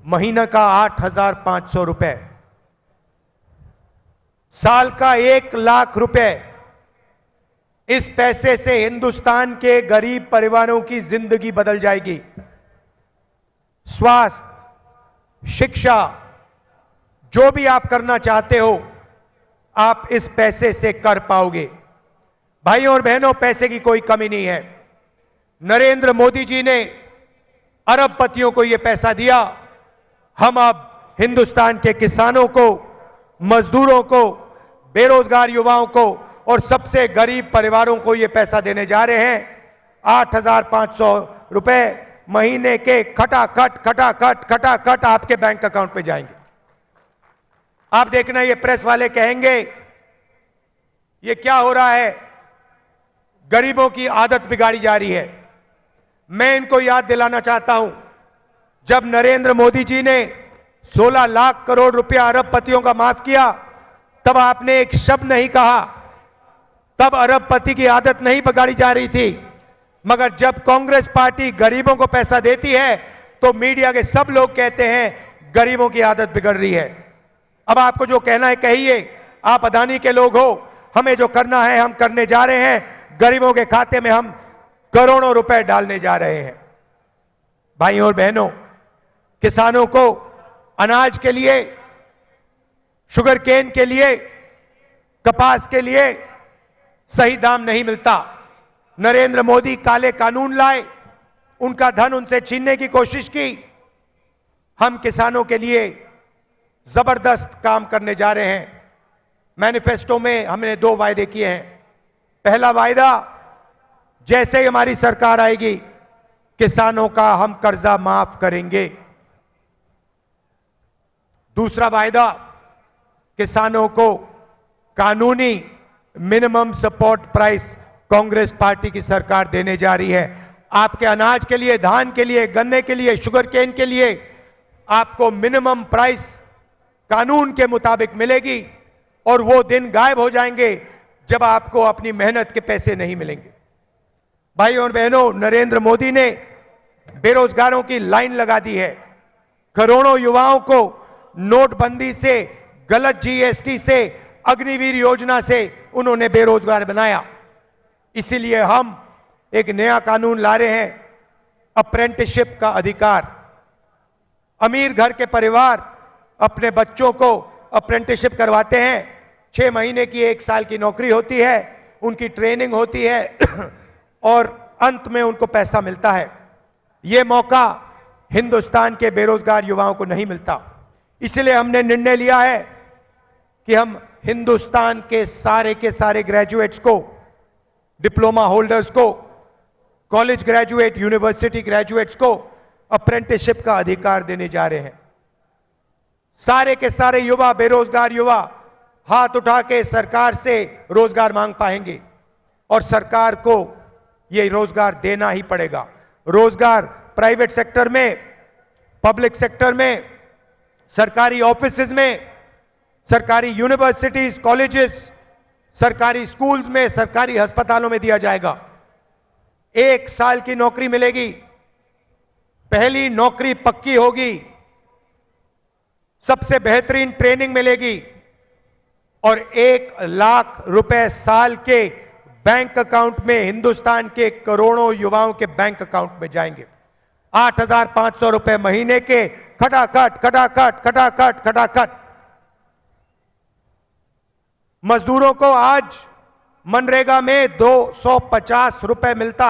महीना का 8,500 रुपए, साल का 1,00,000 रुपए। इस पैसे से हिंदुस्तान के गरीब परिवारों की जिंदगी बदल जाएगी। स्वास्थ्य, शिक्षा, जो भी आप करना चाहते हो आप इस पैसे से कर पाओगे। भाइयों और बहनों, पैसे की कोई कमी नहीं है। नरेंद्र मोदी जी ने अरबपतियों को यह पैसा दिया। हम अब हिंदुस्तान के किसानों को, मजदूरों को, बेरोजगार युवाओं को और सबसे गरीब परिवारों को यह पैसा देने जा रहे हैं। 8,500 रुपए महीने के खटाखट आपके बैंक अकाउंट में जाएंगे। आप देखना, ये प्रेस वाले कहेंगे ये क्या हो रहा है, गरीबों की आदत बिगाड़ी जा रही है। मैं इनको याद दिलाना चाहता हूं, जब नरेंद्र मोदी जी ने 16 लाख करोड़ रुपया अरबपतियों का माफ किया, तब आपने एक शब्द नहीं कहा। तब अरबपति की आदत नहीं बिगाड़ी जा रही थी। मगर जब कांग्रेस पार्टी गरीबों को पैसा देती है तो मीडिया के सब लोग कहते हैं गरीबों की आदत बिगड़ रही है। अब आपको जो कहना है कहिए, आप अदानी के लोग हो, हमें जो करना है हम करने जा रहे हैं। गरीबों के खाते में हम करोड़ों रुपए डालने जा रहे हैं। भाइयों और बहनों, किसानों को अनाज के लिए, शुगर केन के लिए, कपास के लिए सही दाम नहीं मिलता। नरेंद्र मोदी काले कानून लाए, उनका धन उनसे छीनने की कोशिश की। हम किसानों के लिए जबरदस्त काम करने जा रहे हैं। मैनिफेस्टो में हमने 2 वायदे किए हैं। पहला वायदा, जैसे ही हमारी सरकार आएगी किसानों का हम कर्जा माफ करेंगे। दूसरा वायदा, किसानों को कानूनी minimum support price Congress party की सरकार देने जा रही है। आपके अनाज के लिए, धान के लिए, गन्ने के लिए, शुगर केन के लिए आपको मिनिमम प्राइस कानून के मुताबिक मिलेगी और वो दिन गायब हो जाएंगे जब आपको अपनी मेहनत के पैसे नहीं मिलेंगे। भाइयों और बहनों, नरेंद्र मोदी ने बेरोजगारों की लाइन लगा दी है। करोड़ों युवाओं को नोटबंदी से, गलत जीएसटी से, अग्निवीर योजना से उन्होंने बेरोजगार बनाया। इसीलिए हम एक नया कानून ला रहे हैं, अप्रेंटिसशिप का अधिकार। अमीर घर के परिवार अपने बच्चों को अप्रेंटिसशिप करवाते हैं। 6 महीने की, 1 साल की नौकरी होती है, उनकी ट्रेनिंग होती है और अंत में उनको पैसा मिलता है। यह मौका हिंदुस्तान के बेरोजगार युवाओं को नहीं मिलता। इसलिए हमने निर्णय लिया है कि हम हिंदुस्तान के सारे ग्रेजुएट्स को, डिप्लोमा होल्डर्स को, कॉलेज ग्रेजुएट, यूनिवर्सिटी ग्रेजुएट्स को अप्रेंटिसशिप का अधिकार देने जा रहे हैं। सारे के सारे युवा, बेरोजगार युवा हाथ उठा के सरकार से रोजगार मांग पाएंगे और सरकार को यह रोजगार देना ही पड़ेगा। रोजगार प्राइवेट सेक्टर में, पब्लिक सेक्टर में, सरकारी ऑफिसेज में, सरकारी यूनिवर्सिटीज, कॉलेजेस, सरकारी स्कूल्स में, सरकारी अस्पतालों में दिया जाएगा। 1 साल की नौकरी मिलेगी, पहली नौकरी पक्की होगी, सबसे बेहतरीन ट्रेनिंग मिलेगी और 1,00,000 रुपए साल के बैंक अकाउंट में, हिंदुस्तान के करोड़ों युवाओं के बैंक अकाउंट में जाएंगे। 8,500 रुपए महीने के खटाखट। मजदूरों को आज मनरेगा में 250 रुपए मिलता